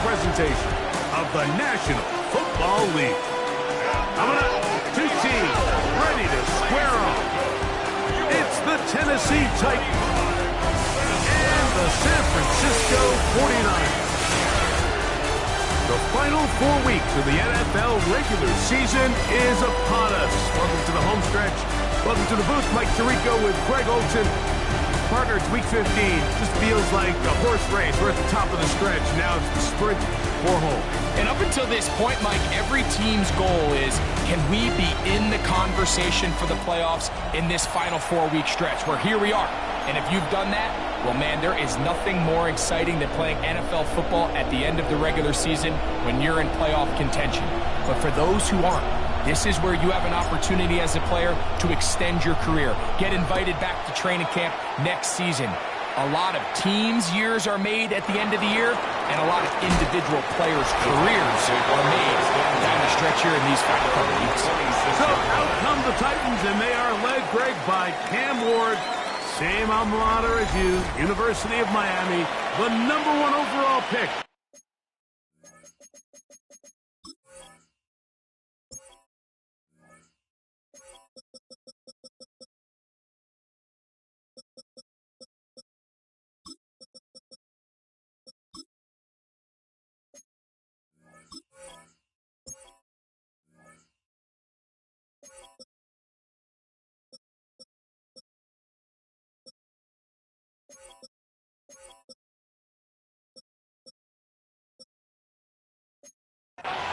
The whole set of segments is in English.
presentation of the National Football League. Coming up, two teams ready to square off. It's the Tennessee Titans and the San Francisco 49ers. The final 4 weeks of the NFL regular season is upon us. Welcome to the home stretch. Welcome to the booth. Mike Tirico with Greg Olsen. Partner, it's week 15. Just feels like a horse race. We're at the top of the stretch. Now it's the sprint for home. And up until this point, Mike, every team's goal is, can we be in the conversation for the playoffs in this final 4-week stretch? Where here we are. And if you've done that, well, man, there is nothing more exciting than playing NFL football at the end of the regular season when you're in playoff contention. But for those who aren't, this is where you have an opportunity as a player to extend your career, get invited back to training camp next season. A lot of teams' years are made at the end of the year, and a lot of individual players' careers are made down the stretch here in these final couple weeks. So out come the Titans, and they are led, Greg, by Cam Ward. Same alma mater as you, University of Miami, the #1 overall pick.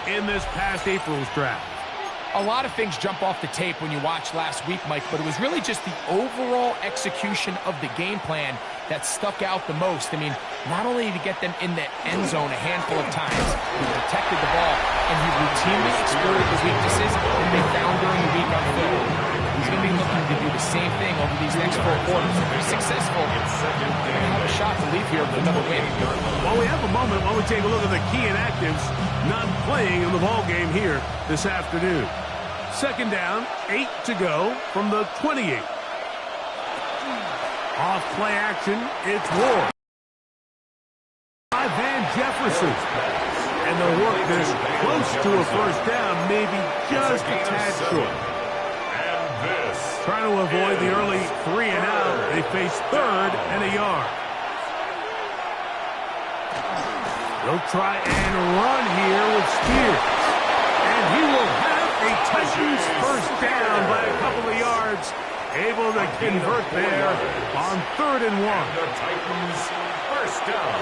In this past April's draft, a lot of things jump off the tape when you watch last week, Mike, but it was really just the overall execution of the game plan that stuck out the most. I mean, not only did he get them in the end zone a handful of times, he protected the ball, and he routinely exploited the weaknesses that they found during the week on film. He's going to be looking to do the same thing over these next 4 quarters. If he's successful, they're going to have a shot to leave here with another win. Well, we have a moment while we take a look at the key inactives not playing in the ball game here this afternoon. Second down, 8 to go from the 28. Off play action, it's Ward. By Van Jefferson. And they'll work this close to a first down, maybe just a tad short. Trying to avoid the early 3 and out. They face 3rd and a yard. They'll try and run here with Spears. And he will have a Titans first down by a couple of yards. Able to convert there on 3rd and 1. The Titans first down.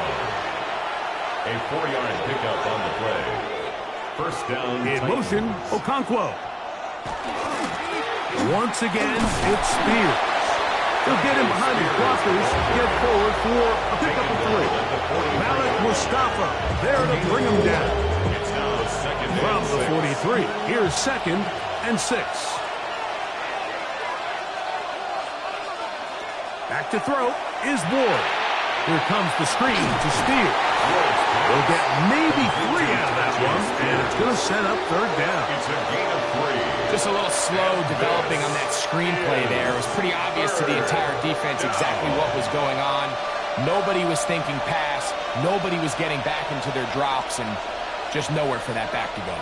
A 4-yard pickup on the play. First down. In motion, Okonkwo. Once again, it's Spears. He'll get him behind his blockers, get forward for a pickup of 3. Malik Mustafa there to bring him down. From the 43, here's 2nd and 6. Back to throw is Ward. Here comes the screen to Spears. They'll get maybe 3 out of that one, and it's going to set up 3rd down. It's a gain of 3. Just a little slow developing on that screenplay there. It was pretty obvious to the entire defense exactly what was going on. Nobody was thinking pass. Nobody was getting back into their drops, and just nowhere for that back to go.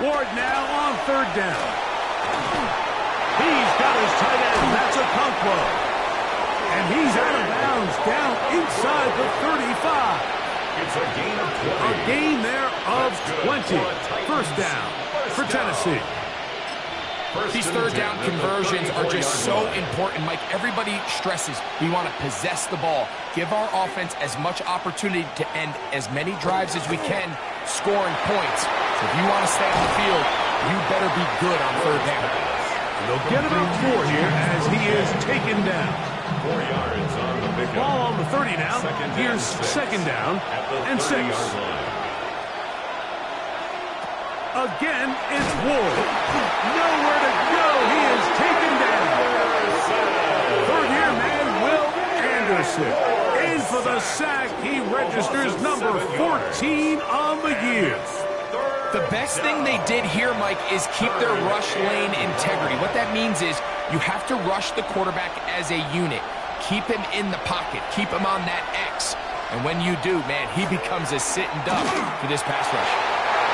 Ward now on 3rd down. He's got his tight end. That's Okonkwo. And he's out of bounds down inside the 35. It's a gain of 20. A gain there of 20. First down for Tennessee. These 3rd down conversions are just so important, Mike. Everybody stresses we want to possess the ball, give our offense as much opportunity to end as many drives as we can, scoring points. So if you want to stay on the field, you better be good on 3rd down. They'll get about 4 here as he is taken down. 4 yards on the pickup. Ball on the 30 now. Here's 2nd down and 6. Again, it's Ward. Nowhere to go. He is taken down. 3rd here, man, Will Anderson. In for the sack. He registers number 14 on the year. The best thing they did here, Mike, is keep their rush lane integrity. What that means is you have to rush the quarterback as a unit. Keep him in the pocket. Keep him on that X. And when you do, man, he becomes a sitting duck for this pass rush.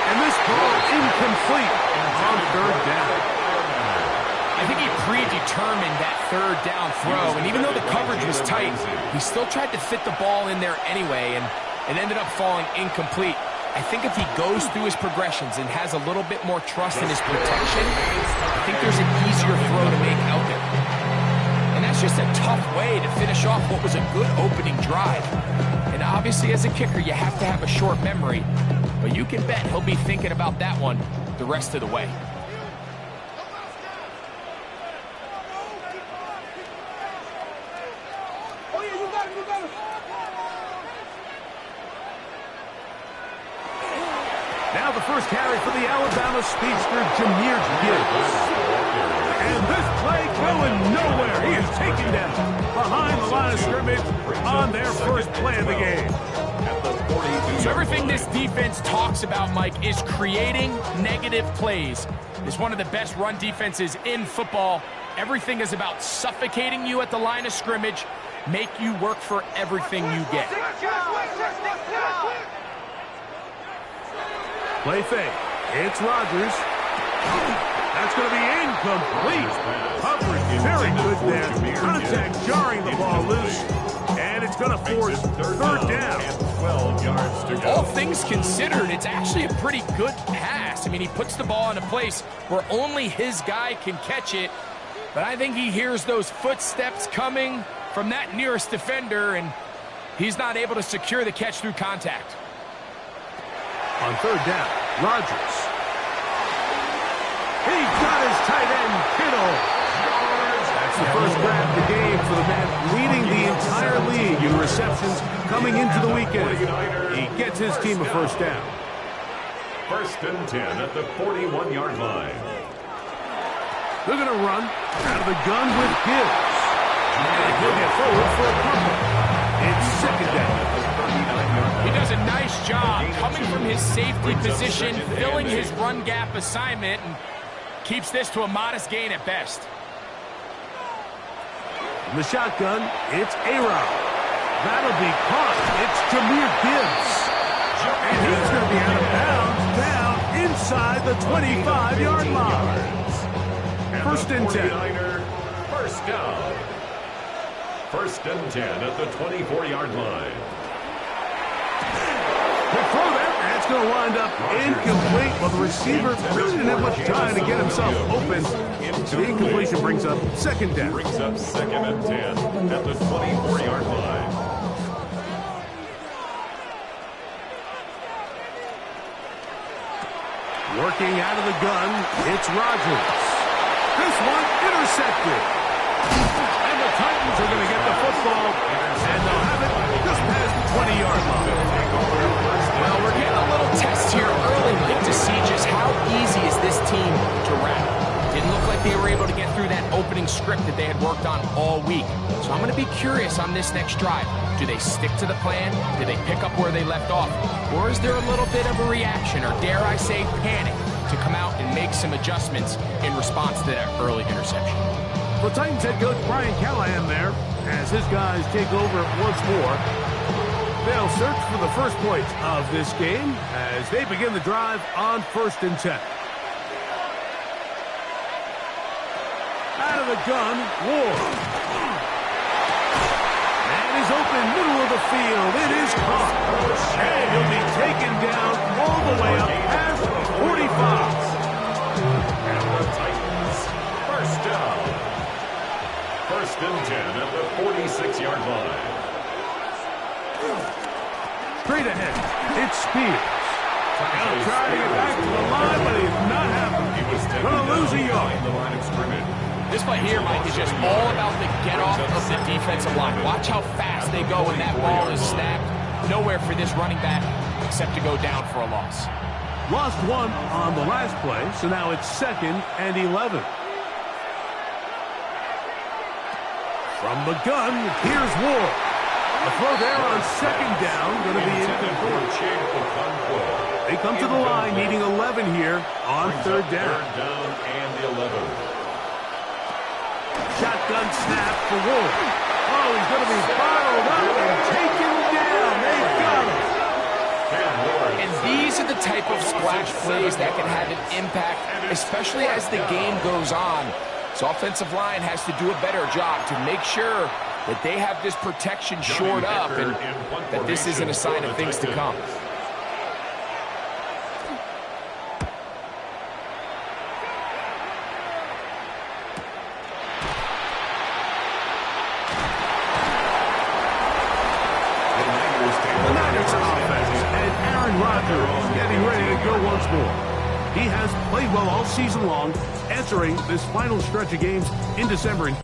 And this ball incomplete on third down. I think he predetermined that third down throw, and even though the coverage was tight, he still tried to fit the ball in there anyway, and it ended up falling incomplete. I think if he goes through his progressions and has a little bit more trust in his protection, I think there's an easier throw to make out there. And that's just a tough way to finish off what was a good opening drive. And obviously, as a kicker, you have to have a short memory, but you can bet he'll be thinking about that one the rest of the way. Now the first carry for the Alabama speedster, Jahmyr Gibbs. And this play going nowhere. He is taken down behind the line of scrimmage on their first play of the game. So everything this defense talks about, Mike, is creating negative plays. It's one of the best run defenses in football. Everything is about suffocating you at the line of scrimmage, make you work for everything you get. Play fake. It's Rodgers. That's going to be incomplete. Coverage very good there. Contact jarring the ball loose. And it's going to force third down. 12 yards to go. All things considered, it's actually a pretty good pass. I mean, he puts the ball in a place where only his guy can catch it. But I think he hears those footsteps coming from that nearest defender, and he's not able to secure the catch through contact. On third down, Rodgers. He got his tight end, Kittle. That's the first grab of the game for the man leading the entire league in receptions coming into the weekend. He gets his team a first down. 1st and 10 at the 41-yard line. They're going to run out of the gun with Gibbs. And he'll get forward for a couple. It's second down. He does a nice job coming from his safety position, filling his run gap assignment, and keeps this to a modest gain at best. In the shotgun, it's A-Rod. That'll be caught. It's Jahmyr Gibbs. And he's going to be out of bounds down inside the 25-yard line. 1st and 10. First down. 1st and 10 at the 24-yard line. Quick throw there. That's going to wind up incomplete. Well, the receiver really didn't have much time to get himself open. The incompletion brings up second down. Brings up 2nd and 10 at the 24-yard line. Working out of the gun, it's Rodgers. This one intercepted. And the Titans are going to get the football, and they'll have it just past the 20-yard line. Well, we're getting a little test here early, Mike, to see just how easy is this team to wrap. Didn't look like they were able to get through that opening script that they had worked on all week. So I'm going to be curious on this next drive. Do they stick to the plan? Do they pick up where they left off? Or is there a little bit of a reaction, or dare I say panic, to come out and make some adjustments in response to that early interception? Well, Titans head coach Brian Callahan there, as his guys take over once more. They'll search for the first points of this game as they begin the drive on 1st and 10. Out of the gun, Ward. And he's open middle of the field. It is caught. And he'll be taken down all the way up past the 45. And the Titans, first down. 1st and 10 at the 46-yard line. Straight ahead, it's Spears. He'll try to get back to the line, but he's not happening. He was going to lose a yard. The line of scrimmage. This play here, Mike, is just all about the get-off of the defensive line. Watch how fast they go when that ball is snapped. Nowhere for this running back except to go down for a loss. Lost one on the last play, so now it's 2nd and 11. From the gun, here's Ward. The throw there on 2nd down, going to be incomplete. They come to the line, needing 11 here on 3rd down. 3rd down and 11. Shotgun snap for Ward. Oh, he's going to be fouled up and taken down. They These are the type of splash plays that can have an impact, especially as the game goes on. So offensive line has to do a better job to make sure that they have this protection shored up and that this isn't a sign of things to come. Getting ready to go once more. He has played well all season long, entering this final stretch of games in December.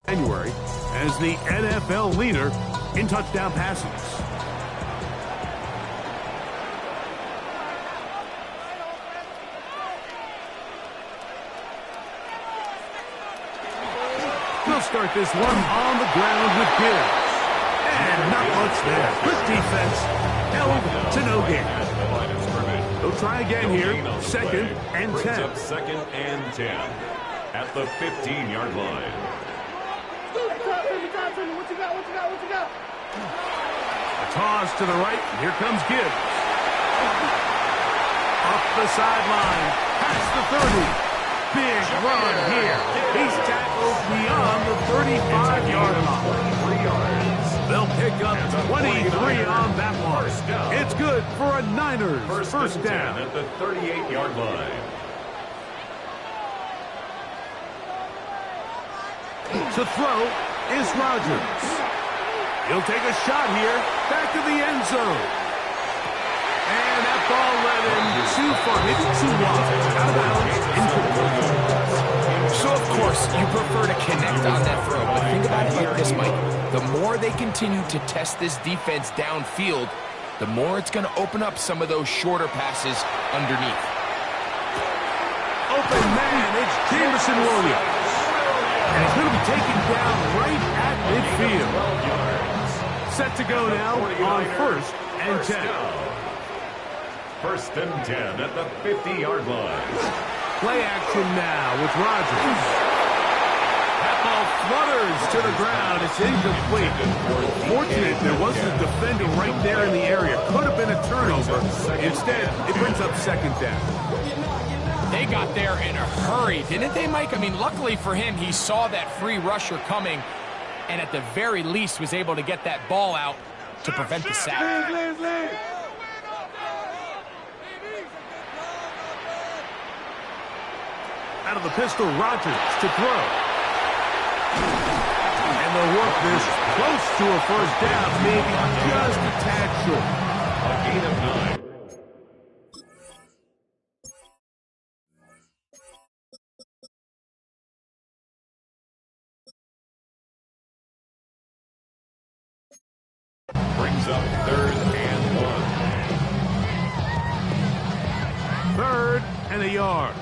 January as the NFL leader in touchdown passes. We'll start this one on the ground with Gibbs. And not much there. Good defense. Held to no gain. They'll try again here. Second and 10. Second and 10 at the 15-yard line. What you got? A toss to the right. Here comes Gibbs. Up the sideline. Past the 30. Big run here. He's tackled beyond the 35-yard line. They'll pick up 23 on that one. It's good for a Niners first down at the 38-yard line. To throw is Rodgers. He'll take a shot here, back to the end zone. And that ball led him too far. It's too wide. Out of bounds. So, of course, you prefer to connect on that throw. But think about it like this, Mike. The more they continue to test this defense downfield, the more it's going to open up some of those shorter passes underneath. Open man, it's Jameson Williams. And he's going to be taken down right at midfield. Set to go now on first and 10. First and 10 at the 50-yard line. Play action now with Rodgers. That ball flutters to the ground. It's incomplete. Fortunate there wasn't a defender right there in the area. Could have been a turnover. Instead, it brings up second down. They got there in a hurry, didn't they, Mike? I mean, luckily for him, he saw that free rusher coming and at the very least was able to get that ball out to prevent the sack. Out of the pistol, Rodgers to throw. And they'll work this close to a first down, maybe just a tad short. A gain of 9. Brings up third and 1. Third and a yard.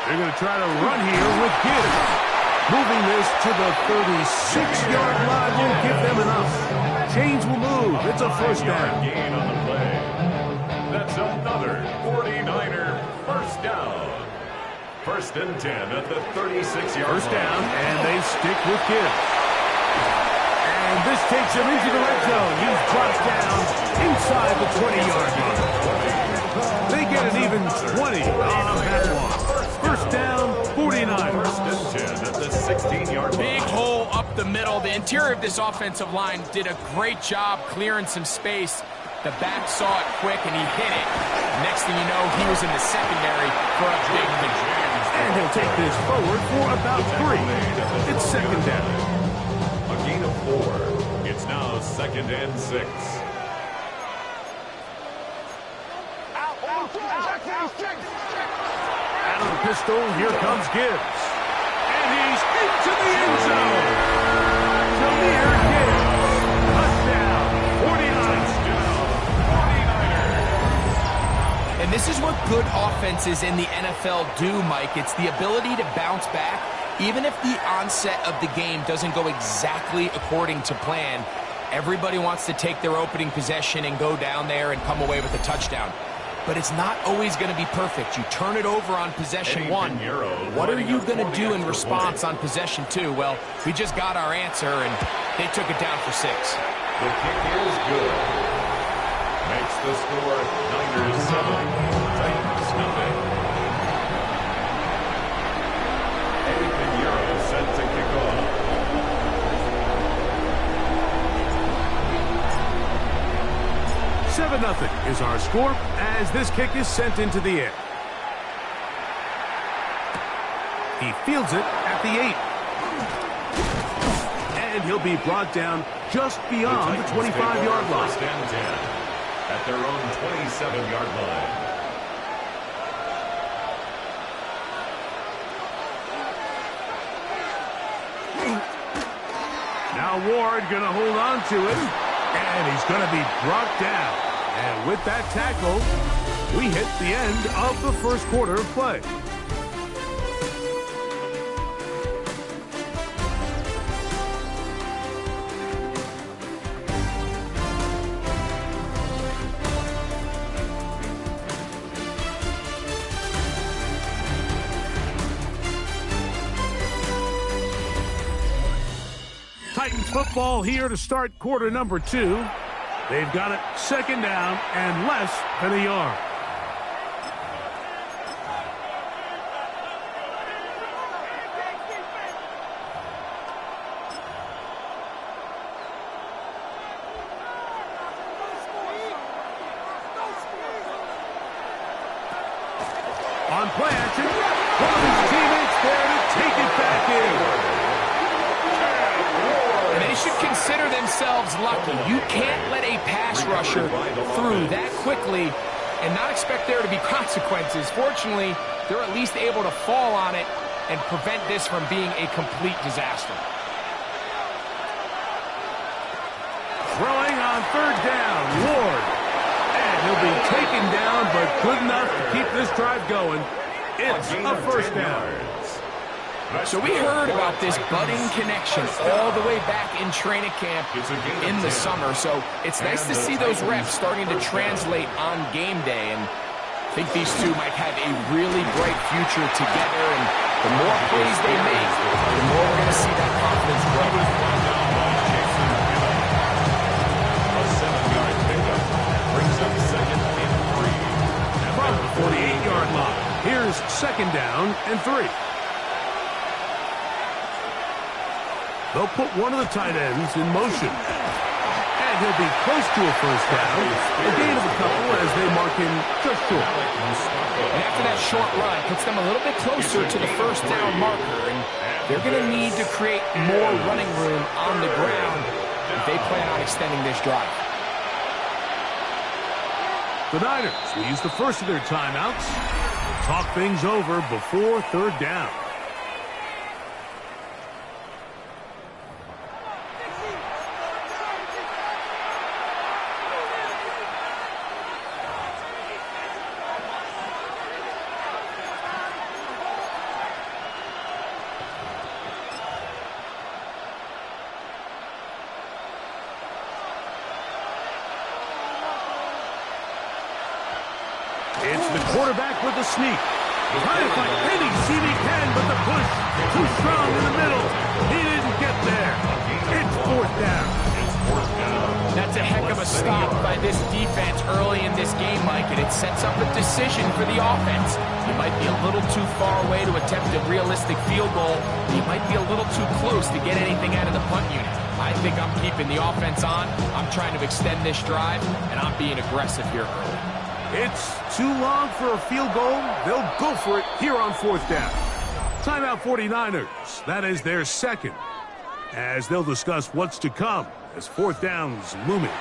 They're going to try to run here with Gibbs. Moving this to the 36-yard line won't give them enough. Chains will move. It's a first down. Gain on the play. That's another 49er first down. First and 10 at the 36-yard line. First down, and they stick with Gibbs. And this takes him into the red zone. He's dropped down inside the 20-yard line. They get an even 20 on that one. First down, 49ers. First and 10 at the 16-yard line. Big hole up the middle. The interior of this offensive line did a great job clearing some space. The back saw it quick, and he hit it. Next thing you know, he was in the secondary for a big win. And he'll take this forward for about 3. It's second down. A gain of 4. It's now second and 6. Out of the pistol, here comes Gibbs. And he's into the end zone. Jahmyr Gibbs. Touchdown. 49ers. And this is what good offenses in the NFL do, Mike. It's the ability to bounce back, even if the onset of the game doesn't go exactly according to plan. Everybody wants to take their opening possession and go down there and come away with a touchdown. But it's not always going to be perfect. You turn it over on possession 1. What are you going to do in response on possession 2? Well, we just got our answer, and they took it down for 6. The kick is good. Makes the score Niners 7, Titans nothing. Eddie Pinheiro set to kick off. 7-0 is our score as this kick is sent into the air. He fields it at the 8. And he'll be brought down just beyond the 25-yard line. First and 10 at their own 27-yard line. Now Ward going to hold on to it. And he's going to be brought down. And with that tackle, we hit the end of the first quarter of play. Titans football here to start quarter number 2. They've got it second down and less than a yard. On play action, one of his teammates there to take it back in. And they should consider themselves lucky. You can't let a pass rusher through that quickly and not expect there to be consequences. Fortunately, they're at least able to fall on it and prevent this from being a complete disaster. Throwing on third down, Ward. And he'll be taken down, but good enough to keep this drive going. It's a first down. So we heard about this budding connection all the way back in training camp in the summer. So it's nice to see those reps starting to translate on game day. And I think these two might have a really bright future together. And the more plays they make, the more we're going to see that confidence grow. A 7-yard pickup brings up second and 3. From the 48-yard line, here's second down and 3. They'll put one of the tight ends in motion. And he'll be close to a first down. A gain of a couple as they mark him just short. And after that short run, puts them a little bit closer to the first down marker. And they're going to need to create more running room on the ground if they plan on extending this drive. The Niners will use the first of their timeouts to talk things over before third down. It's the quarterback with the sneak. Trying to find any seam he can, but the push too strong in the middle. He didn't get there. It's fourth down. That's a heck of a stop by this defense early in this game, Mike, and it sets up a decision for the offense. You might be a little too far away to attempt a realistic field goal. You might be a little too close to get anything out of the punt unit. I think I'm keeping the offense on. I'm trying to extend this drive, and I'm being aggressive here early. It's too long for a field goal. They'll go for it here on 4th down. Timeout 49ers. That is their second, as they'll discuss what's to come as 4th down's looming.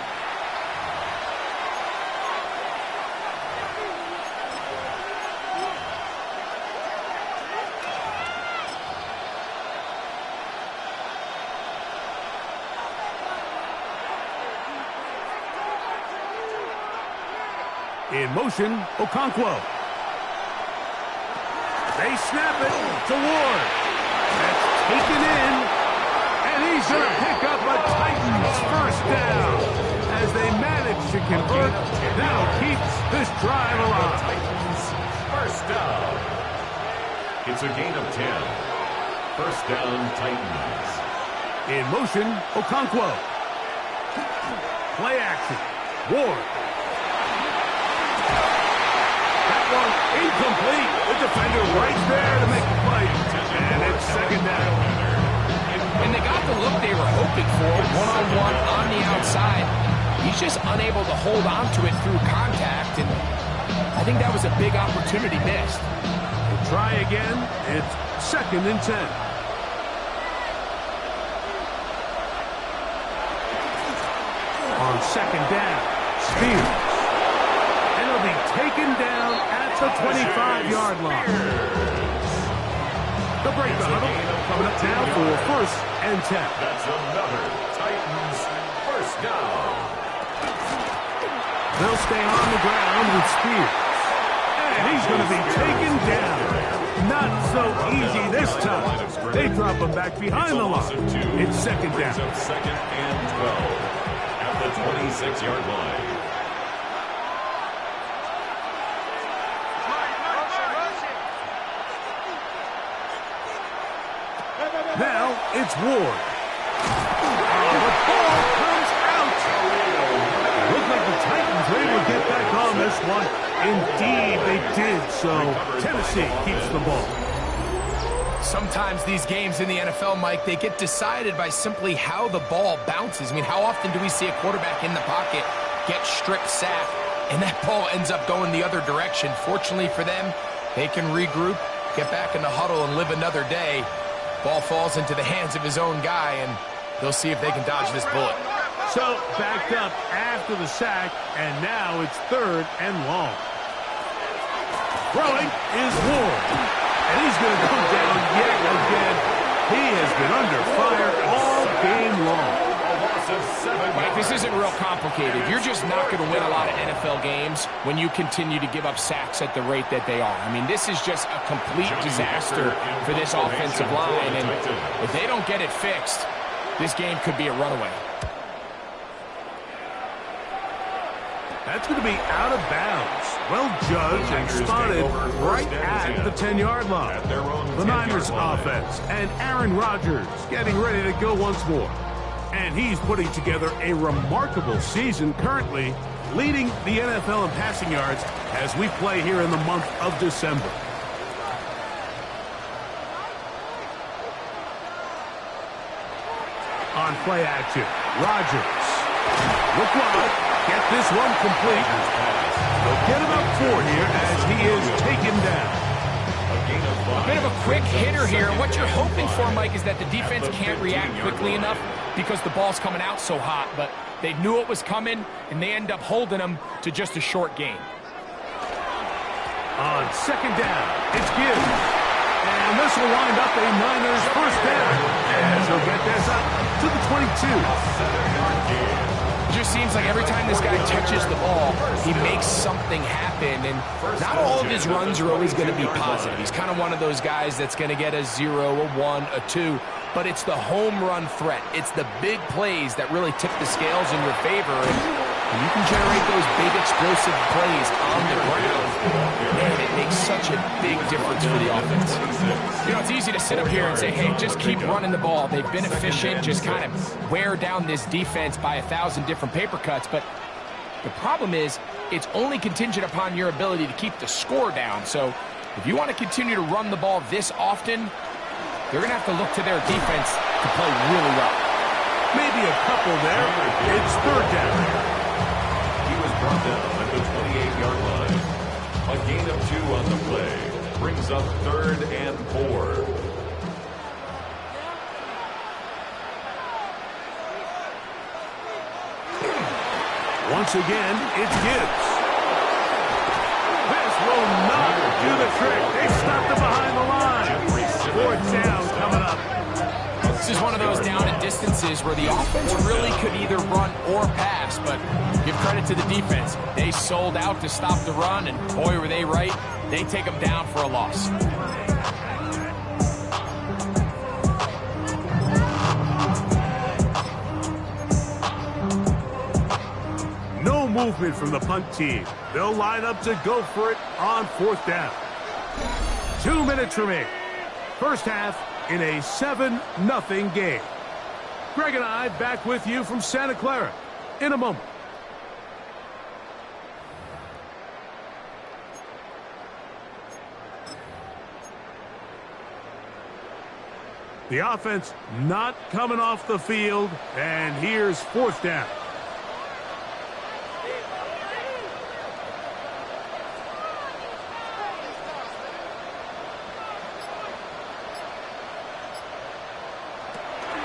In motion, Okonkwo. They snap it to Ward. That's taken in, and he's going to pick up a Titans first down as they manage to convert. Now keeps this drive alive. Titans first down. It's a gain of 10. First down, Titans. In motion, Okonkwo. Play action. Ward. Incomplete. The defender right there to make the play. And it's second down. And they got the look they were hoping for, one-on-one on the outside. He's just unable to hold on to it through contact, and I think that was a big opportunity missed. We'll try again. It's 2nd and 10. On 2nd down, Spears. And he'll be taken down at the 25-yard line. The break the huddle coming up now for 1st and 10. That's another Titans first down. They'll stay on the ground with Spears. And he's going to be taken down. Not so easy this time. They drop him back behind the line. It's 2nd down. 2nd and 12 at the 26-yard line. Now it's Ward. The ball comes out. Looks like the Titans were able to get back on this one. Indeed, they did. So Tennessee keeps the ball. Sometimes these games in the NFL, Mike, they get decided by simply how the ball bounces. I mean, how often do we see a quarterback in the pocket get strip sacked, and that ball ends up going the other direction? Fortunately for them, they can regroup, get back in the huddle, and live another day. Ball falls into the hands of his own guy, and they'll see if they can dodge this bullet. So, backed up after the sack, and now it's 3rd and long. Throwing is Ward, and he's going to come down yet again. He has been under fire all game long. Mike, this isn't real complicated. You're just not going to win a lot of NFL games when you continue to give up sacks at the rate that they are. I mean, this is just a complete disaster for this offensive line, and if they don't get it fixed, this game could be a runaway. That's going to be out of bounds. Well judged and spotted right at the 10-yard line. The Niners offense and Aaron Rodgers getting ready to go once more. And he's putting together a remarkable season currently, leading the NFL in passing yards as we play here in the month of December. On play action, Rodgers. Look wide, get this one complete. They'll get him up 4 here as he is taken down. A bit of a quick hitter here. What you're hoping for, Mike, is that the defense can't react quickly enough because the ball's coming out so hot. But they knew it was coming, and they end up holding them to just a short gain. On 2nd down, it's Gibbs. And this will wind up a Niners first down as he'll get this up to the 22. It just seems like every time this guy touches the ball, he makes something happen. And not all of his runs are always going to be positive. He's kind of one of those guys that's going to get a 0, a 1, a 2. But it's the home run threat. It's the big plays that really tip the scales in your favor. And you can generate those big explosive plays on the ground. Man, it makes such a big difference for the offense. You know, it's easy to sit up here and say, hey, just keep running the ball. They've been efficient. Just kind of wear down this defense by 1,000 different paper cuts. But the problem is it's only contingent upon your ability to keep the score down. So if you want to continue to run the ball this often, they're going to have to look to their defense to play really well. Maybe a couple there. It's 3rd down. brought down at the 28-yard line. A gain of 2 on the play brings up 3rd and 4. Once again, it's Gibbs. This will not do the trick. They stopped it behind the line. 4th down coming up. This is one of those down and distances where the offense really could either run or pass, but give credit to the defense. They sold out to stop the run, and boy, were they right. They take them down for a loss. No movement from the punt team. They'll line up to go for it on 4th down. 2 minutes remaining. First half in a 7-0 game. Greg and I back with you from Santa Clara in a moment. The offense not coming off the field, and here's 4th down.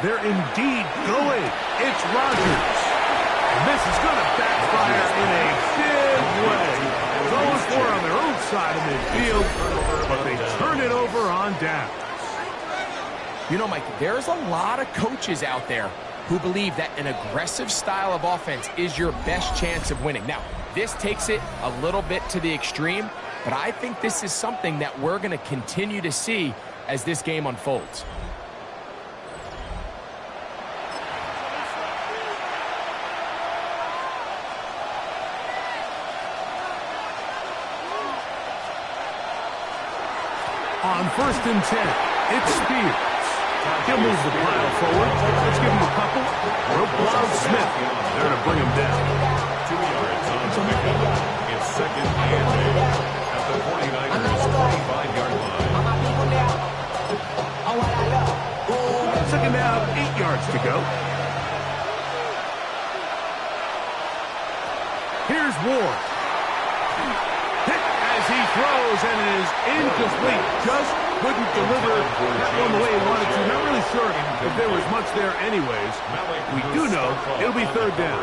They're indeed going. It's Rodgers. And this is going to backfire in a big way. Going for it on their own side of midfield, but they turn it over on down. You know, Mike, there's a lot of coaches out there who believe that an aggressive style of offense is your best chance of winning. Now, this takes it a little bit to the extreme, but I think this is something that we're going to continue to see as this game unfolds. On 1st and 10, it's Spears. He'll move the pile forward. Let's give him a couple. Roquan Smith there to bring him down. 2 yards on the pickup. It's 2nd and 8 at the 49ers 25-yard line. 2nd down, 8 yards to go. Here's Ward. Hit as he throws, and it is incomplete. Just couldn't deliver that one the way he wanted to. Not really sure if there was much there anyways. We do know it'll be 3rd down.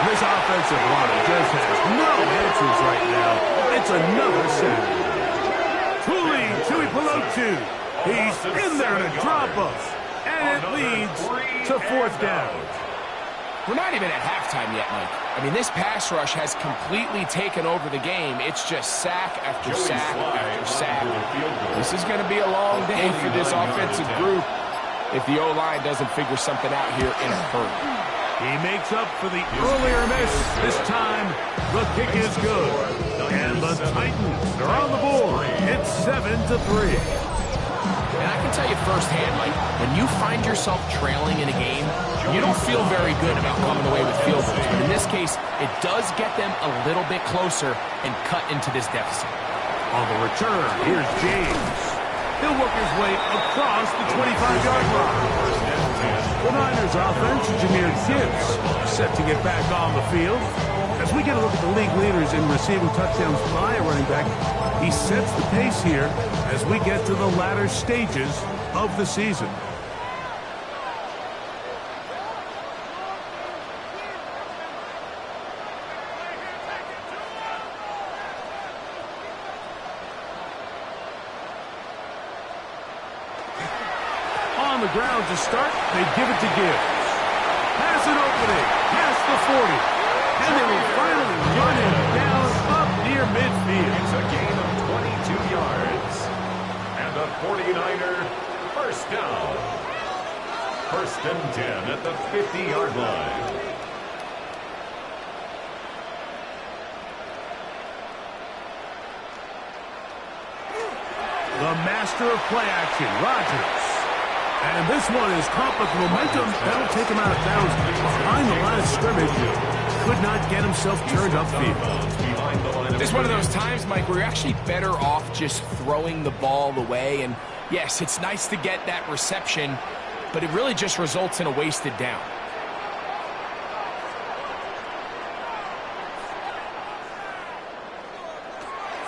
This offensive line just has no answers right now. It's another sack. Tui Pelotu. He's in there to drop us. And it leads to 4th down. We're not even at halftime yet, Mike. I mean, this pass rush has completely taken over the game. It's just sack after sack after sack. This is going to be a long day for this offensive group if the O-line doesn't figure something out here in a hurry. He makes up for the earlier miss. This time, the kick is good. And the Titans are on the board. It's 7-3. And I can tell you firsthand, Mike, when you find yourself trailing in a game, you don't feel very good about coming away with field goals. But in this case, it does get them a little bit closer and cut into this deficit. On the return, here's James. He'll work his way across the 25-yard line. The Niners offense, Jahmyr Gibbs, set to get back on the field. As we get a look at the league leaders in receiving touchdowns by a running back, he sets the pace here as we get to the latter stages of the season. On the ground to start, they give it to Gibbs. Pass an opening, past the 40. And they will finally run him down up near midfield. It's a gain of 22 yards. And the 49er first down. 1st and 10 at the 50-yard line. The master of play action, Rodgers. And this one is caught with momentum. That'll take him out of bounds behind the line of scrimmage. Could not get himself turned upfield. This is one of those times, Mike, where you're actually better off just throwing the ball away. And yes, it's nice to get that reception, but it really just results in a wasted down.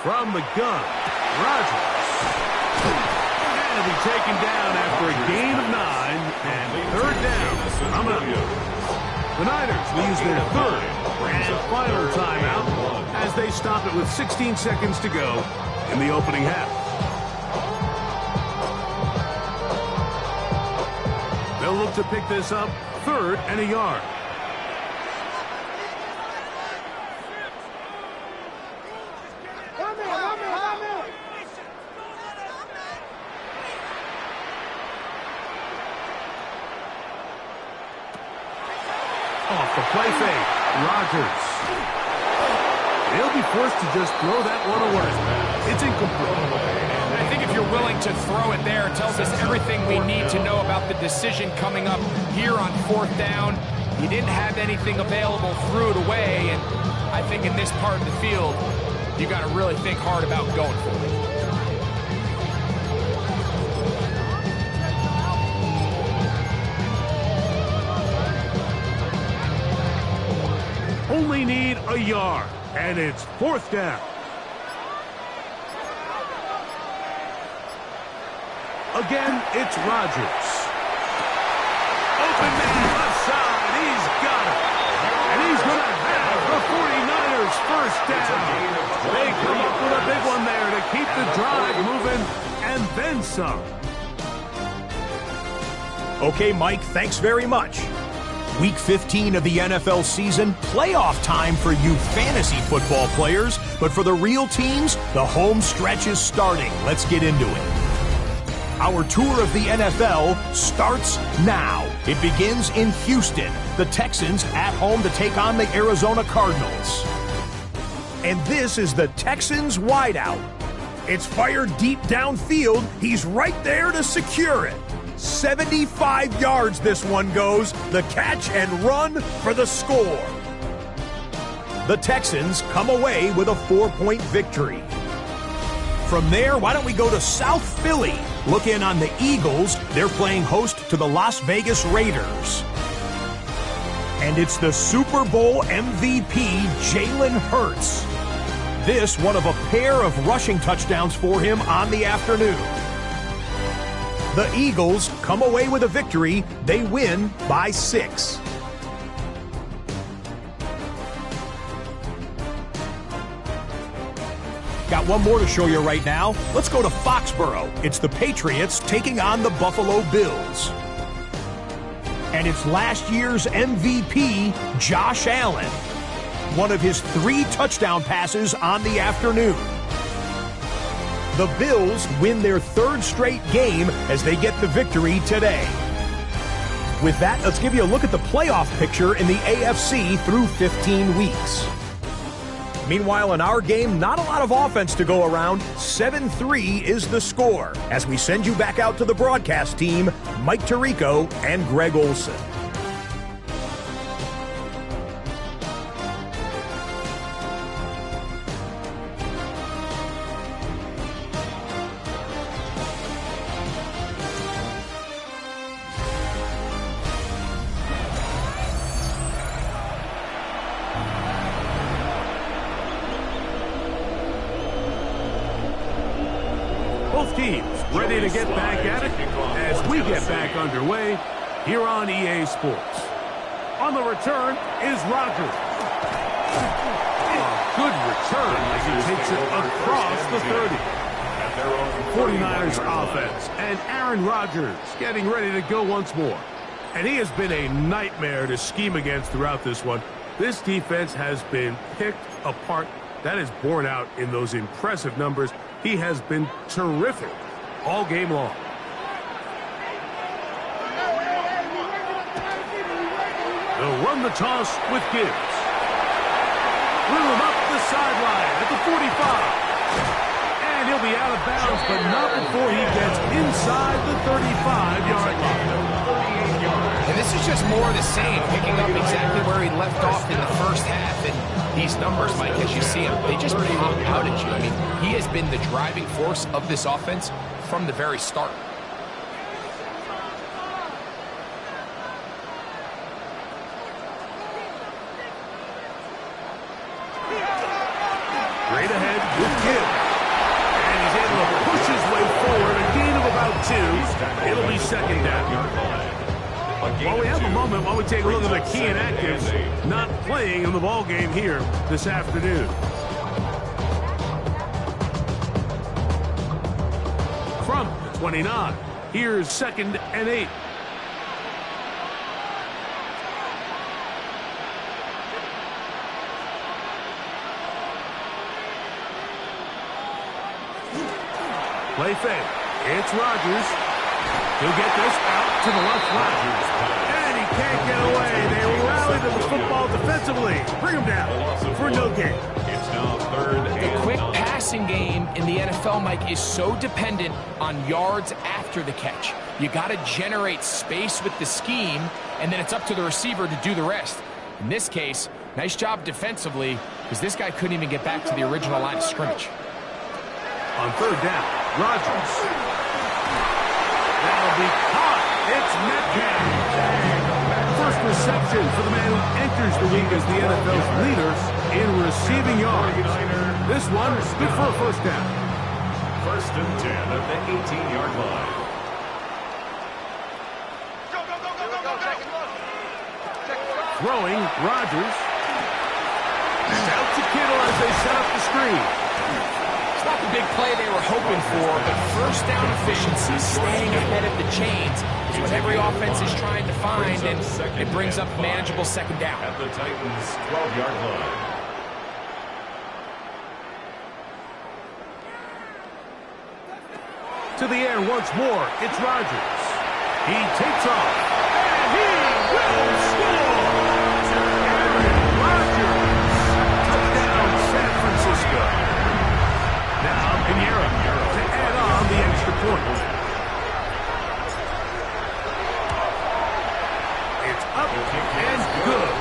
From the gun, Rodgers. And he'll be taken down after a gain of 9 and third down. I'm up. The Niners will use their third and final timeout as they stop it with 16 seconds to go in the opening half. They'll look to pick this up 3rd and a yard. Off the play fake, Rodgers. He'll be forced to just throw that one away. It's incomplete. I think if you're willing to throw it there, it tells us everything we need to know about the decision coming up here on 4th down. He didn't have anything available, threw it away, and I think in this part of the field, you got to really think hard about going for it. Only need a yard, and it's 4th down. Again, it's Rodgers. Open man left side. He's got it. And he's going to have the 49ers first down. They come up with a big one there to keep the drive moving, and then some. Okay, Mike, thanks very much. Week 15 of the NFL season, playoff time for you fantasy football players. But for the real teams, the home stretch is starting. Let's get into it. Our tour of the NFL starts now. It begins in Houston. The Texans at home to take on the Arizona Cardinals. And this is the Texans wideout. It's fired deep downfield. He's right there to secure it. 75 yards this one goes. The catch and run for the score. The Texans come away with a 4-point victory. From there, why don't we go to South Philly? Look in on the Eagles. They're playing host to the Las Vegas Raiders. And it's the Super Bowl MVP, Jalen Hurts. This one of a pair of rushing touchdowns for him on the afternoon. The Eagles come away with a victory. They win by 6. Got one more to show you right now. Let's go to Foxborough. It's the Patriots taking on the Buffalo Bills. And it's last year's MVP, Josh Allen. One of his 3 touchdown passes on the afternoon. The Bills win their 3rd straight game as they get the victory today. With that, let's give you a look at the playoff picture in the AFC through 15 weeks. Meanwhile, in our game, not a lot of offense to go around. 7-3 is the score. As we send you back out to the broadcast team, Mike Tirico and Greg Olson. Both teams ready to get back at it as we get back underway here on EA Sports. On the return is Rodgers. A good return as he takes it across the 30. 49ers offense and Aaron Rodgers getting ready to go once more. And he has been a nightmare to scheme against throughout this one. This defense has been picked apart. That is borne out in those impressive numbers. He has been terrific all game long. They'll run the toss with Gibbs. Threw him up the sideline at the 45. And he'll be out of bounds, but not before he gets inside the 35-yard line. And this is just more of the same, picking up exactly where he left off in the first half. And these numbers, Mike, as you see them, they just pop out at you. I mean, he has been the driving force of this offense from the very start. Straight ahead with Gibbs. It'll be second down. Well, we have a moment while we take a look at the key inactives not playing in the ball game here this afternoon. From the 29, here's 2nd and 8. Play fake. It's Rodgers. He'll get this out to the left flank. And he can't get away. They rally to the football defensively. Bring him down for no gain. It's now 3rd and The quick passing game in the NFL, Mike, is so dependent on yards after the catch. You got to generate space with the scheme, and then it's up to the receiver to do the rest. In this case, nice job defensively, because this guy couldn't even get back to the original line of scrimmage. On 3rd down, Rodgers. That'll be caught. It's Metcalf. First reception for the man who enters the league as the NFL's leader in receiving yards. This one is good for a first down. 1st and 10 at the 18-yard line. Throwing, Rodgers. It's out to Kittle as they set up the screen. It's not the big play they were hoping for, but first down efficiency, staying ahead of the chains, is what every offense is trying to find, and it brings up manageable second down. At the Titans' 12-yard line. To the air once more, it's Rodgers. He takes off, and he will score! Aaron Rodgers, touchdown San Francisco. Now Pinheiro to add on the extra point. It's up and good.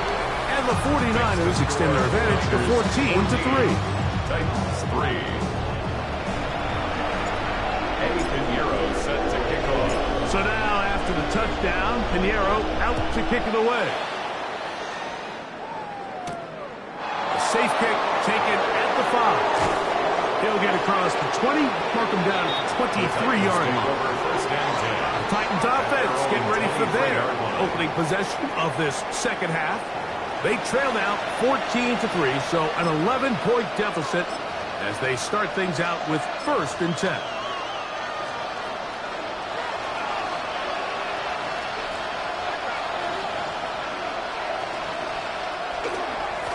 And the 49ers extend their advantage to 14-3. Titans 3. Eddie Pinheiro set to kick off. So now, after the touchdown, Pinheiro out to kick it away. A safe kick taken at the 5. He'll get across the 20, mark him down at the 23-yard line. Titans offense getting ready for their opening possession of this second half. They trail now 14-3, so an 11-point deficit as they start things out with 1st and 10.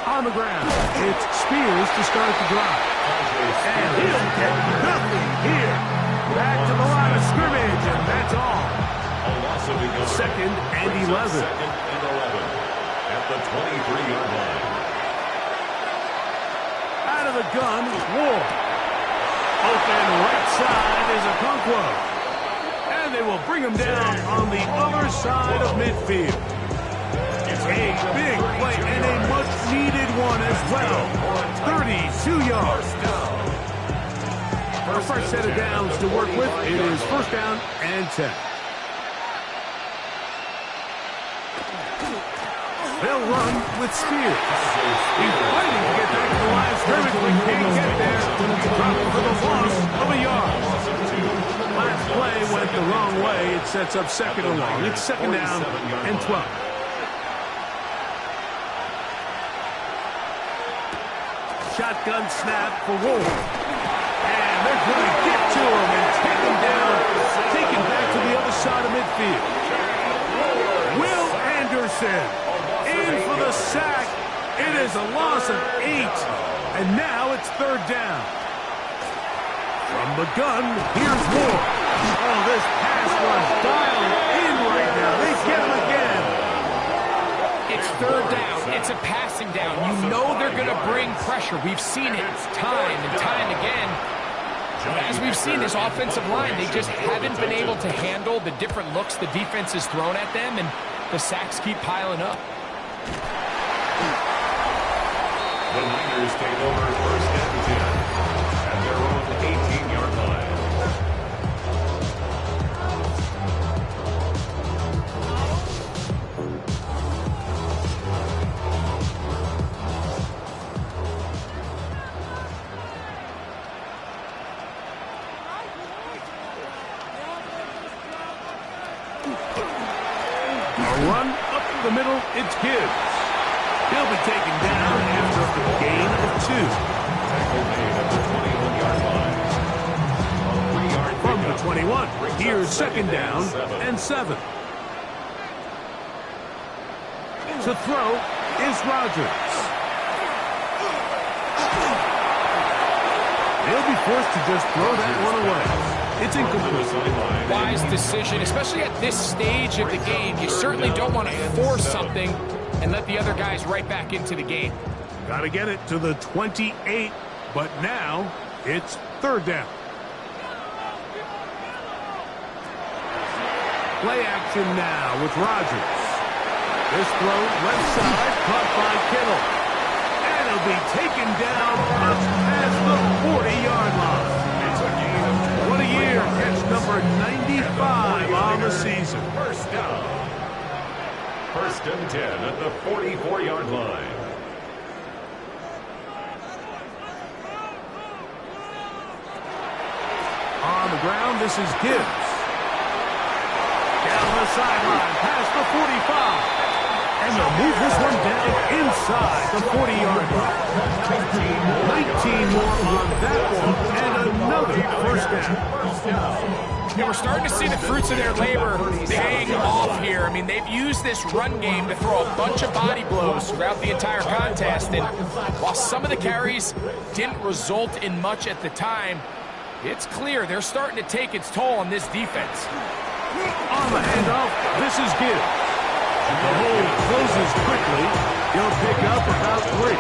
On the ground, it's Spears to start the drive. And he'll get nothing here. Back to the line of scrimmage, and that's all. 2nd and 11. At the 23-yard line. Out of the gun, Ward. Open right side is Okonkwo. And they will bring him down on the other side of midfield. A big play and a much-needed one as well. 32 yards. Our first set of downs to work with. It is 1st down and 10. They'll run with Spears. He's fighting to get back to the line of scrimmage, but can't get there. Drop for the loss of a yard. Last play went the wrong way. It sets up 2nd and long. It's 2nd down and 12. Shotgun snap for Wolf. And they're going to get to him and take him down. Take him back to the other side of midfield. Will Anderson in for the sack. It is a loss of 8. And now it's 3rd down. From the gun, here's Wolf. Oh, this pass rush dialed in right now. They get him again. It's 3rd down. It's a passing down. You know they're going to bring pressure. We've seen it time and time again. As we've seen, this offensive line, they just haven't been able to handle the different looks the defense has thrown at them, and the sacks keep piling up. The Niners take over 1st and 10 at their own 18-yard line. it's Gibbs. He'll be taken down after a gain of 2. Tackle made at the 21-yard line. A 3-yard From the pickup. 21, here's second down and 7. To throw is Rodgers. He'll be forced to just throw that one away. It's incomplete. Wise decision, especially at this stage of the game. You certainly don't want to force something and let the other guys right back into the game. Got to get it to the 28, but now it's third down. Play action now with Rodgers. This throw left side, caught by Kittle. And it'll be taken down up past the 40-yard line. It's a gain of 20. What a year. Catch number 95 on the season. First down. First and 10 at the 44-yard line. On the ground, this is Gibbs. Down the sideline, past the 45. And they'll move this one down inside the 40-yard line. 19 more on that one, and another first down. Yeah, we're starting to see the fruits of their labor paying off here. I mean, they've used this run game to throw a bunch of body blows throughout the entire contest. And while some of the carries didn't result in much at the time, it's clear they're starting to take its toll on this defense. On the handoff, this is Gibbs. The hole closes quickly. He'll pick up about 3.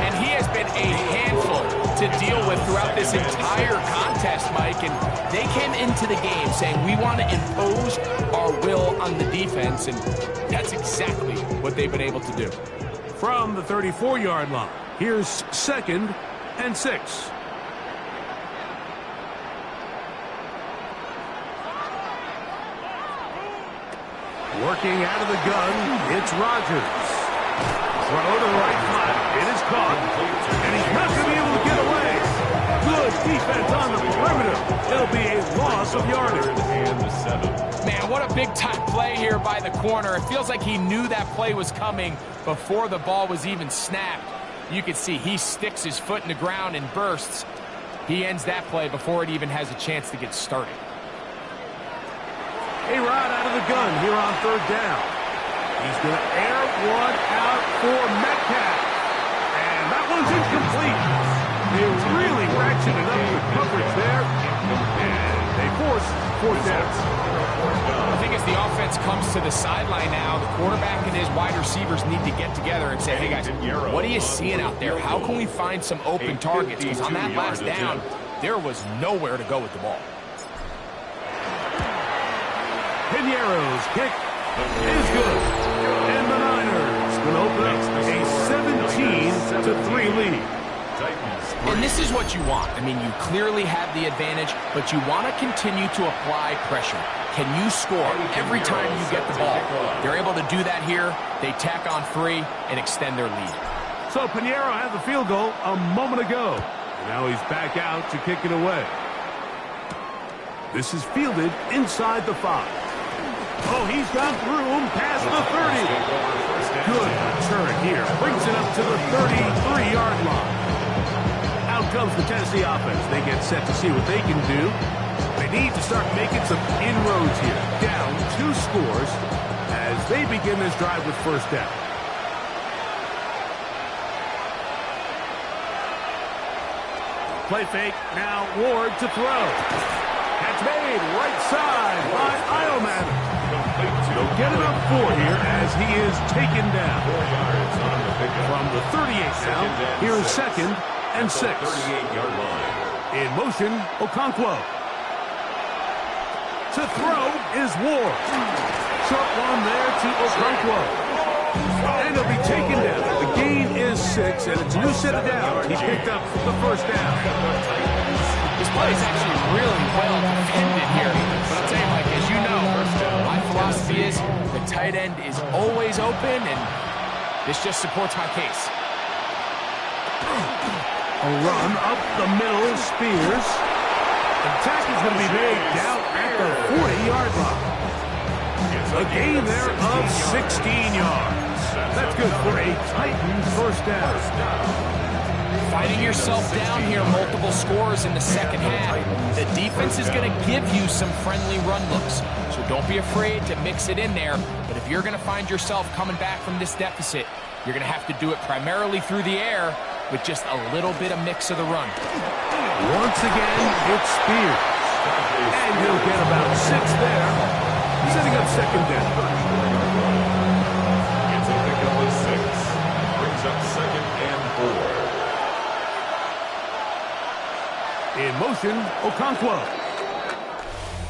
And he has been a handful to deal with throughout this entire contest, Mike. And they came into the game saying, we want to impose our will on the defense. And that's exactly what they've been able to do. From the 34-yard line, here's second and 6. Working out of the gun, it's Rodgers. Throw to the right flat. It is caught. And he's not going to be able to get away. Good defense on the perimeter. It'll be a loss of yardage. And the 7. Man, what a big-time play here by the corner. It feels like he knew that play was coming before the ball was even snapped. You can see he sticks his foot in the ground and bursts. He ends that play before it even has a chance to get started. A-Rod out of the gun here on third down. He's going to air one out for Metcalf. And that one's incomplete. They really ratcheted up the coverage there. And they force fourth down. I think as the offense comes to the sideline now, the quarterback and his wide receivers need to get together and say, hey guys, what are you seeing out there? How can we find some open targets? Because on that last down, there was nowhere to go with the ball. Pinero's kick is good. And the Niners will open up a 17-3 lead. And this is what you want. I mean, you clearly have the advantage, but you want to continue to apply pressure. Can you score every time you get the ball? They're able to do that here. They tack on 3 and extend their lead. So Pinero had the field goal a moment ago. And now he's back out to kick it away. This is fielded inside the 5. Oh, he's got room past the 30. Good return here. Brings it up to the 33-yard line. Out comes the Tennessee offense. They get set to see what they can do. They need to start making some inroads here. Down 2 scores as they begin this drive with first down. Play fake. Now Ward to throw. Catch made. Right side by Ioman. They'll get it up 4 here as he is taken down. 4 yards on the pickup. From the 38 now, here's second and 6. 38-yard line. In motion, Okonkwo. To throw is Ward. Short one there to Okonkwo. And he'll be taken down. The gain is 6, and it's a new set of down. He picked up the first down. This play is actually really well defended here. But I'll tell you, Mike, as you know, my philosophy is the tight end is always open, and this just supports my case. A run up the middle, Spears. The tackle is going to be made down at the 40-yard line. A gain there of 16 yards. That's good for a Titan first down. Finding yourself down here multiple scores in the second half, the defense is going to give you some friendly run looks. So don't be afraid to mix it in there. But if you're going to find yourself coming back from this deficit, you're going to have to do it primarily through the air with just a little bit of mix of the run. Once again, it's Spears. And he'll get about 6 there, setting up second down. It's a pickup of 6. Brings up second and 4. In motion, Okonkwo.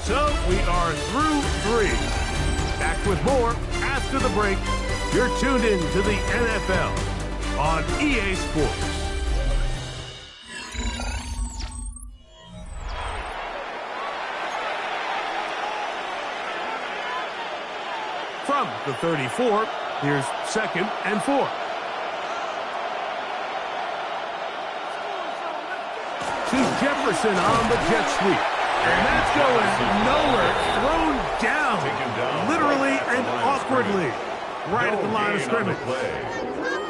So we are through 3. Back with more after the break. You're tuned in to the NFL on EA Sports. From the 34, here's second and 4. To Jefferson on the jet sweep. And that's going nowhere. Thrown down, literally and awkwardly, right at the line of scrimmage.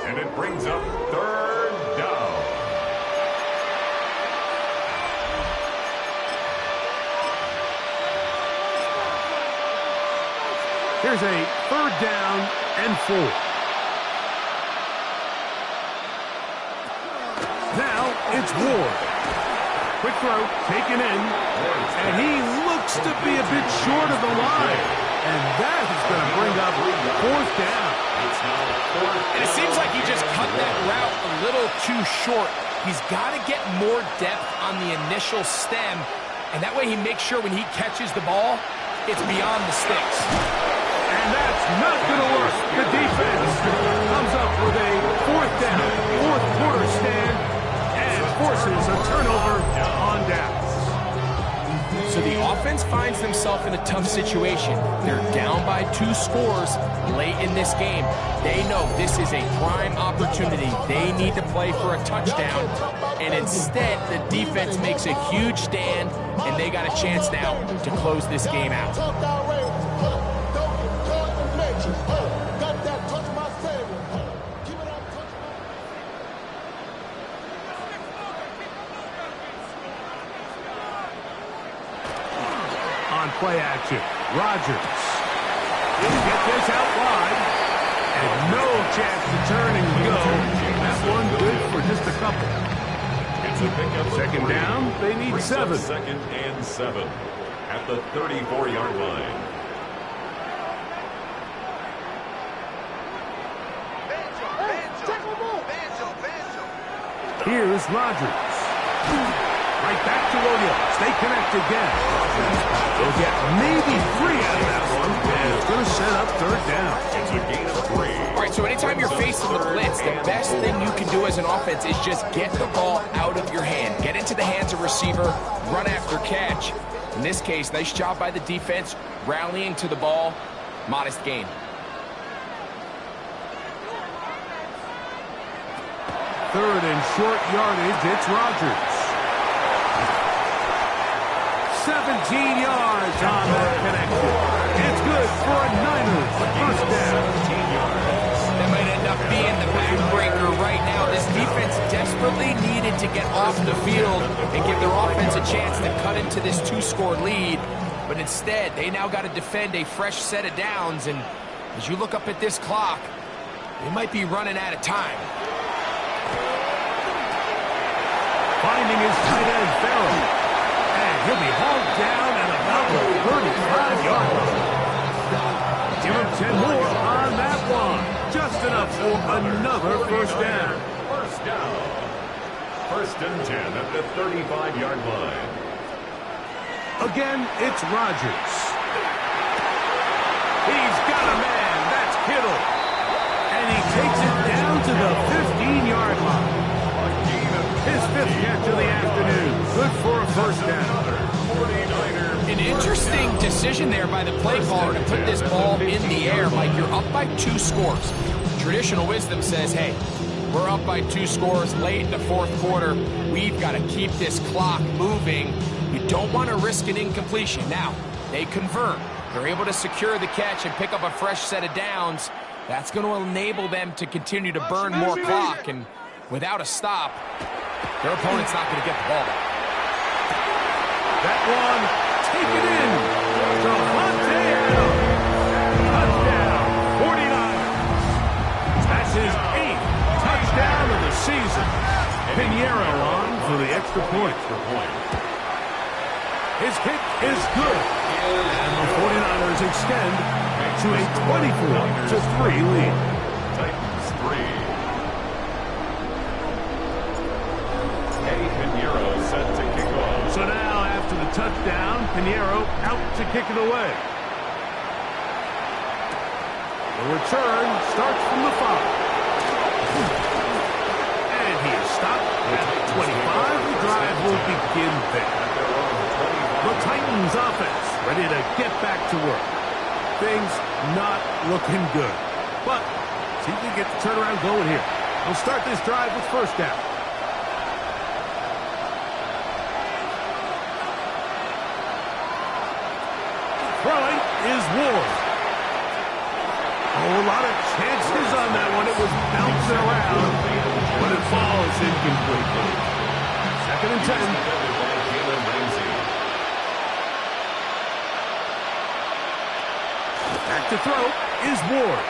And it brings up third down. Here's a third down and 4. Now it's Ward. Quick throw, taken in, and he looks to be a bit short of the line. And that is going to bring up fourth down. And it seems like he just cut that route a little too short. He's got to get more depth on the initial stem, and that way he makes sure when he catches the ball, it's beyond the sticks. And that's not going to work. The defense comes up with a fourth down, fourth quarter stand, and forces a turnover on downs. So the offense finds themselves in a tough situation. They're down by 2 scores late in this game. They know this is a prime opportunity. They need to play for a touchdown. And instead, the defense makes a huge stand, and they got a chance now to close this game out. Play action. Rodgers. He'll get this out wide. And no chance to turn and go. That one good for just a couple. It's a pickup. Second down. They need 7. Second and 7 at the 34-yard line. Here's Rodgers. Right back to Williams. They connect again. They'll get maybe 3 out of that one. And it's going to set up third down. It's a gain of 3. All right, so anytime you're facing the blitz, the best thing you can do as an offense is just get the ball out of your hand. Get into the hands of receiver, run after catch. In this case, nice job by the defense, rallying to the ball. Modest gain. Third and short yardage, it's Rodgers. 17 yards on that connection. It's good for a Niners first down. That might end up being the backbreaker right now. This defense desperately needed to get off the field and give their offense a chance to cut into this 2-score lead. But instead, they now got to defend a fresh set of downs. And as you look up at this clock, they might be running out of time. Finding his tight end, Farrell. And he'll be hauled down at about the 35-yard line. Give him 10 more on that one. Just enough for another first down. First down. First and 10 at the 35-yard line. Again, it's Rodgers. He's got a man. That's Kittle. And he takes it down to the 15-yard line. His 5th catch of the afternoon. Good for a first down. An interesting decision there by the play caller to put this ball in the air. Mike, you're up by 2 scores. Traditional wisdom says, hey, we're up by 2 scores late in the 4th quarter. We've got to keep this clock moving. You don't want to risk an incompletion. Now, they convert. they're able to secure the catch and pick up a fresh set of downs. That's going to enable them to continue to burn more clock, and without a stop, their opponent's not going to get the ball back. That one, taken in. Devontae Adams. Touchdown, 49ers. That's his 8th touchdown of the season. Pinheiro on for the extra point. His kick is good. And the 49ers extend to a 24-3 lead. Titans 3. Eddie Pinheiro set to kick off. So now, after the touchdown, Pinheiro out to kick it away. The return starts from the 5. And he is stopped at 25. The drive will begin there. The Titans offense ready to get back to work. Things not looking good. But see if we can get the turnaround going here. We'll start this drive with first down. Throwing is Ward. Oh, a lot of chances on that one. It was bouncing around, but it falls incomplete. 2nd and 10. Back to throw is Ward.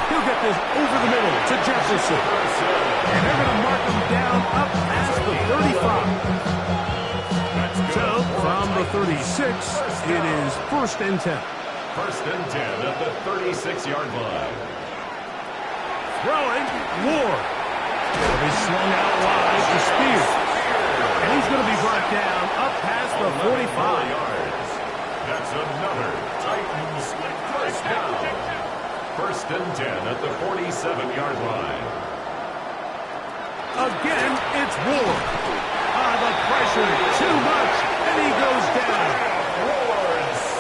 He'll get this over the middle to Jefferson. And they're going to mark him down up past the 35. So, from the 36, it is 1st and 10. 1st and 10 at the 36-yard line. Throwing, Ward. It'll be slung out wide to Spears. And he's going to be brought down up past the 45 yards. That's another Titans first down. 1st and 10 at the 47-yard line. Again, it's Ward. The pressure, too much, and he goes down.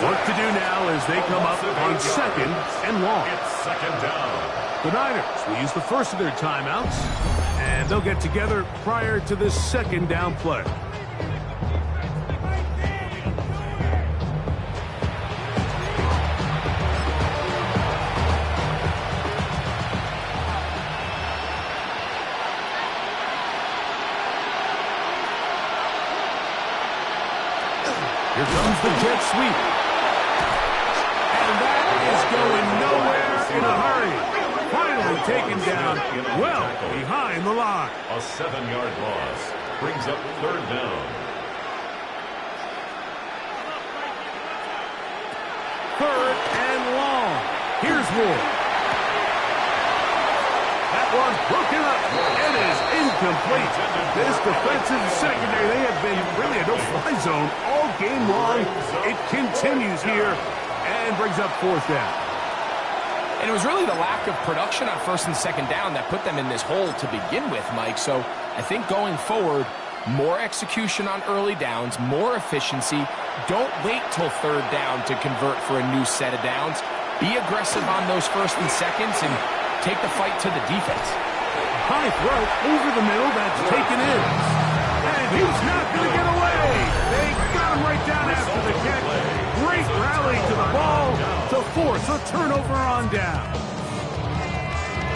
Work to do now as they come up on 2nd and long. It's 2nd down. The Niners will use the first of their timeouts, and they'll get together prior to this 2nd down play. Here comes the jet sweep. And that is going nowhere in a hurry. Finally taken down well behind the line. A 7-yard loss brings up 3rd down. 3rd and long. Here's Ward. That one's broken up and is incomplete. This defensive secondary, they have been really a no-fly zone all game long. It continues here and brings up 4th down. And it was really the lack of production on 1st and 2nd down that put them in this hole to begin with, Mike. So I think going forward, more execution on early downs, more efficiency. Don't wait till 3rd down to convert for a new set of downs. Be aggressive on those 1st and 2nds and take the fight to the defense. High throw over the middle, that's taken in. And he's not going to get away. They got him right down after the catch. Great rally to the ball to force a turnover on down.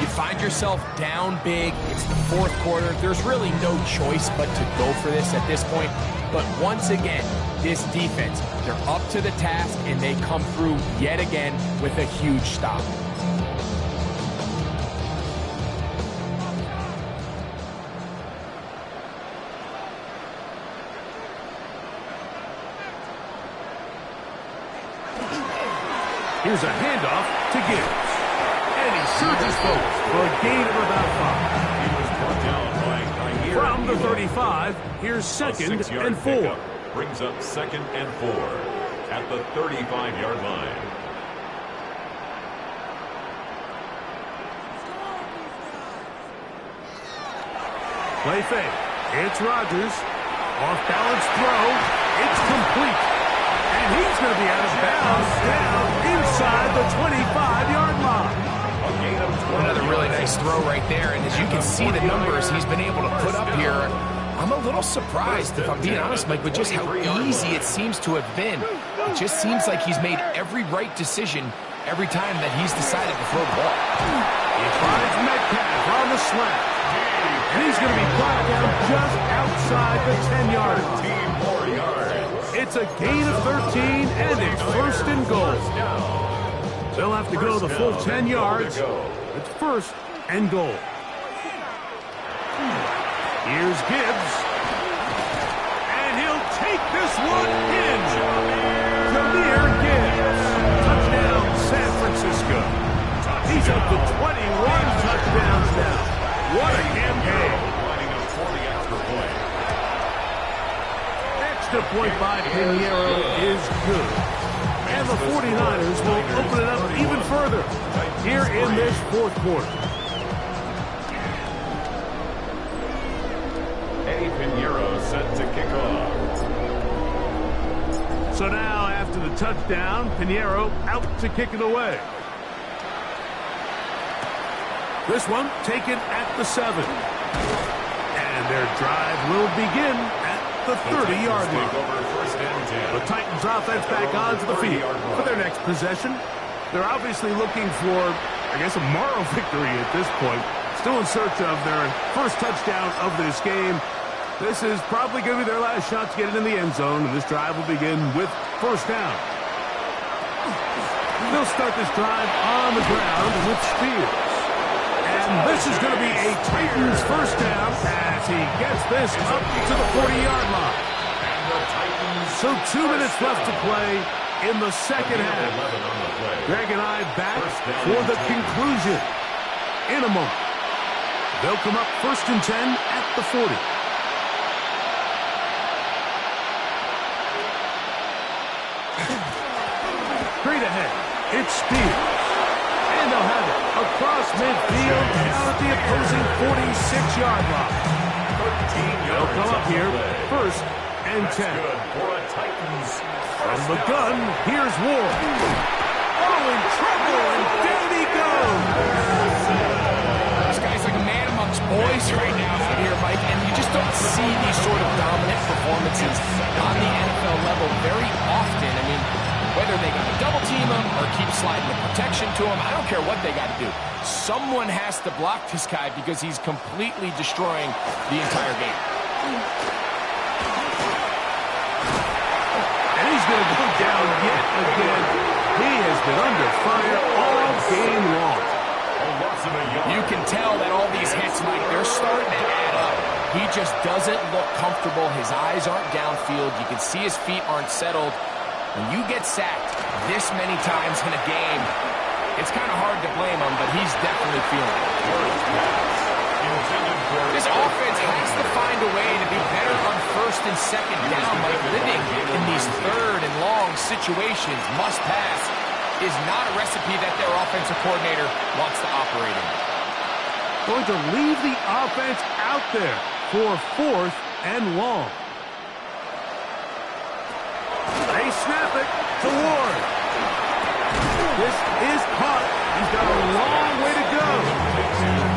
You find yourself down big. It's the 4th quarter. There's really no choice but to go for this at this point. But once again, this defense, they're up to the task, and they come through yet again with a huge stop. Here's a handoff to Gibbs. And he surges forward for a gain of about 5. He was brought down by From the 35, here's 2nd and 4. Brings up 2nd and 4 at the 35-yard line. Play fake. It's Rodgers. Off-balance throw. It's complete. And he's going to be out of bounds down inside the 25-yard line. Another really nice throw right there. And as you can see the numbers he's been able to put up here, I'm a little surprised, if I'm being honest, Mike, with just how easy it seems to have been. It just seems like he's made every right decision every time that he's decided to throw the ball. He finds Metcalf on the slant. And he's going to be brought down just outside the 10-yard line. It's a gain of 13, and it's first and goal. They'll have to go the full 10 yards. It's first and goal. Here's Gibbs. And he'll take this one in. Jahmyr Gibbs. Touchdown, San Francisco. He's up to 21 touchdowns now. What a campaign. Extra point by Pinheiro is good. And the 49ers will open it up even further here in this fourth quarter. Eddie Pinheiro set to kick off. So now, after the touchdown, Pinheiro out to kick it away. This one taken at the 7. And their drive will begin at the 30-yard line. The Titans offense back onto the field for their next possession. They're obviously looking for, I guess, a moral victory at this point. Still in search of their first touchdown of this game. This is probably going to be their last shot to get it in the end zone, and this drive will begin with first down. They'll start this drive on the ground with Spears. And this is going to be a Titans first down as he gets this up to the 40-yard line. So 2 minutes left to play in the second half. Greg and I back for the conclusion in a moment. They'll come up first and 10 at the 40. Straight ahead, it's Spears. And they'll have it across midfield down at the opposing 46-yard line. They'll come up here first and 10. From the gun, here's Ward. Oh, in trouble, and down he goes. This guy's like a man amongst boys right now from here, Mike, and you just don't see these sort of dominant performances on the NFL level very often. I mean, whether they got to double team him or keep sliding the protection to him, I don't care what they got to do. Someone has to block this guy because he's completely destroying the entire game. And he's going to go down yet again. He has been under fire all game long. You can tell that all these hits, Mike, they're starting to add up. He just doesn't look comfortable. His eyes aren't downfield. You can see his feet aren't settled. When you get sacked this many times in a game, it's kind of hard to blame him, but he's definitely feeling it. This offense has to find a way to be better on first and second down by living in these third and long situations. Must pass is not a recipe that their offensive coordinator wants to operate in. Going to leave the offense out there for fourth and long. They snap it to Ward. This is caught. He's got a long way to go.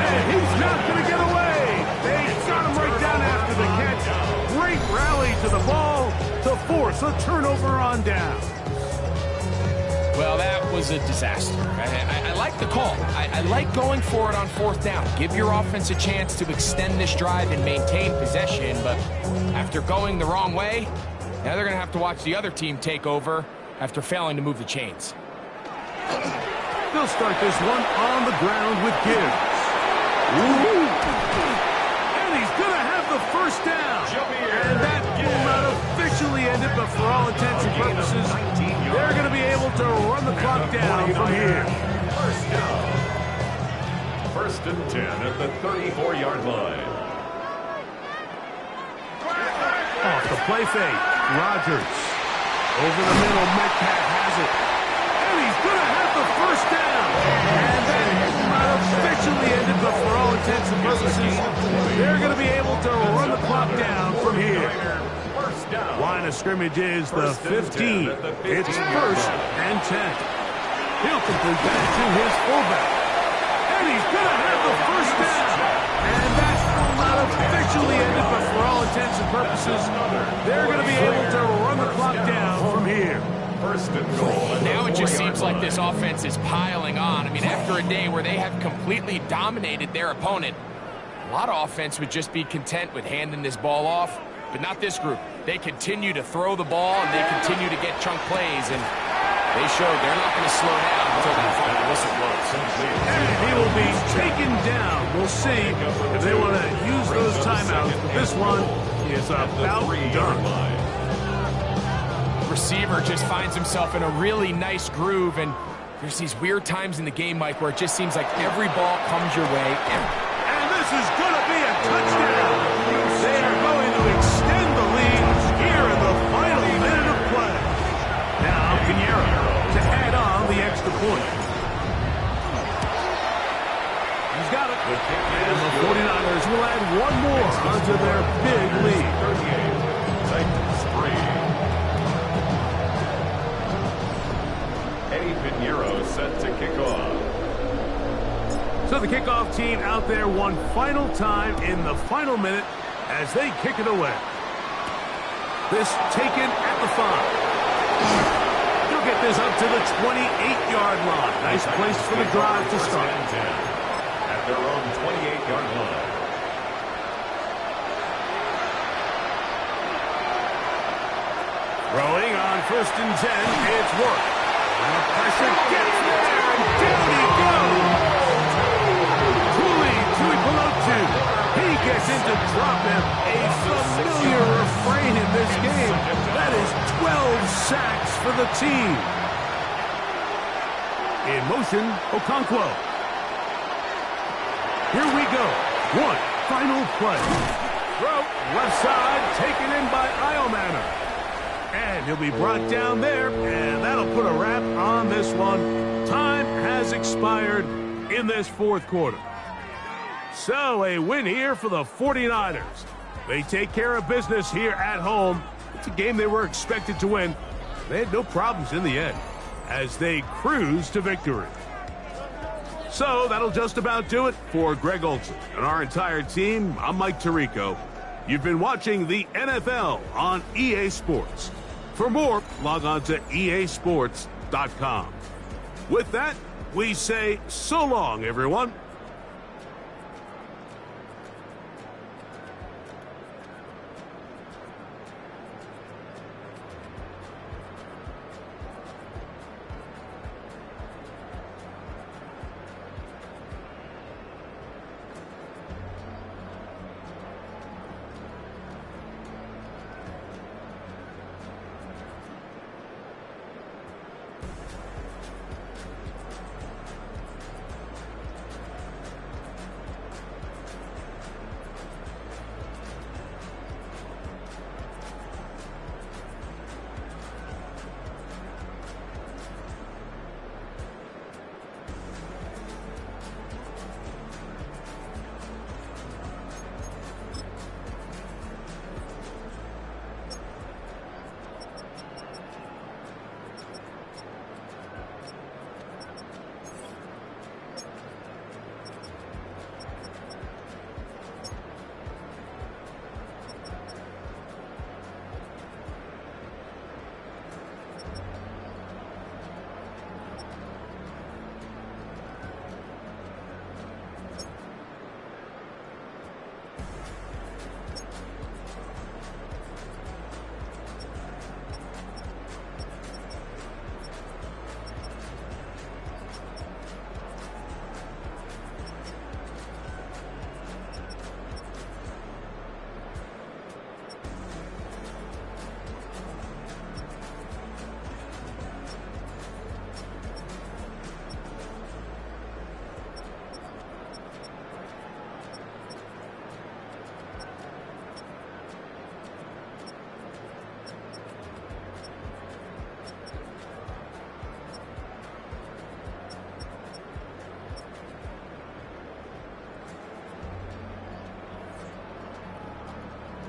And he's not going to get away. They got him right down after the catch. Great rally to the ball to force a turnover on down. Well, that was a disaster. I like the call. I like going for it on fourth down. Give your offense a chance to extend this drive and maintain possession, but after going the wrong way, now they're going to have to watch the other team take over after failing to move the chains. They'll start this one on the ground with Gibbs. Ooh. And he's going to have the first down. And that will not officially end it, but for all intents and purposes, they're going to be able to run the clock down from here. First and 10 at the 34-yard line. Off the play fake, Rodgers. Over the middle, Metcalf has it. And he's going to have the first down. And that is not officially ended, but for all intents and purposes, they're going to be able to run the clock down from here. Line of scrimmage is the 15. It's first and 10. He'll complete that to his fullback. And he's going to have the first down. And that's not officially ended, but for all intents and purposes, they're going to be able to run the clock down from here. First and goal. Now it just seems like this offense is piling on. I mean, after a day where they have completely dominated their opponent, a lot of offense would just be content with handing this ball off, but not this group. They continue to throw the ball, and they continue to get chunk plays, and they showed they're not going to slow down until that final whistle blows. And he will be taken down. We'll see if they want to use those timeouts, but this one is about done. Receiver just finds himself in a really nice groove, and there's these weird times in the game, Mike, where it just seems like every ball comes your way. And this is going to be a touchdown. They are going to extend the lead here in the final minute of play. Now Pinheiro to add on the extra point. He's got it. And the 49ers will add one more onto their big lead. 38, Titans 3. Pinheiro set to kick off. So the kickoff team out there one final time in the final minute as they kick it away. This taken at the 5. They'll get this up to the 28-yard line. Nice place for the drive to start. At their own 28-yard line. Throwing on 1st and 10. It's work. And the pressure gets there, and down he goes. Tuipulotu. He gets into drop him. A familiar refrain in this game. That is 12 sacks for the team. In motion, Okonkwo. Here we go. One final play. Throw, left side, taken in by Iomanner. And he'll be brought down there, and that'll put a wrap on this one. Time has expired in this fourth quarter. So a win here for the 49ers. They take care of business here at home. It's a game they were expected to win. They had no problems in the end as they cruise to victory. So that'll just about do it for Greg Olson and our entire team. I'm Mike Tirico. You've been watching the NFL on EA Sports. For more, log on to easports.com. With that, we say so long, everyone.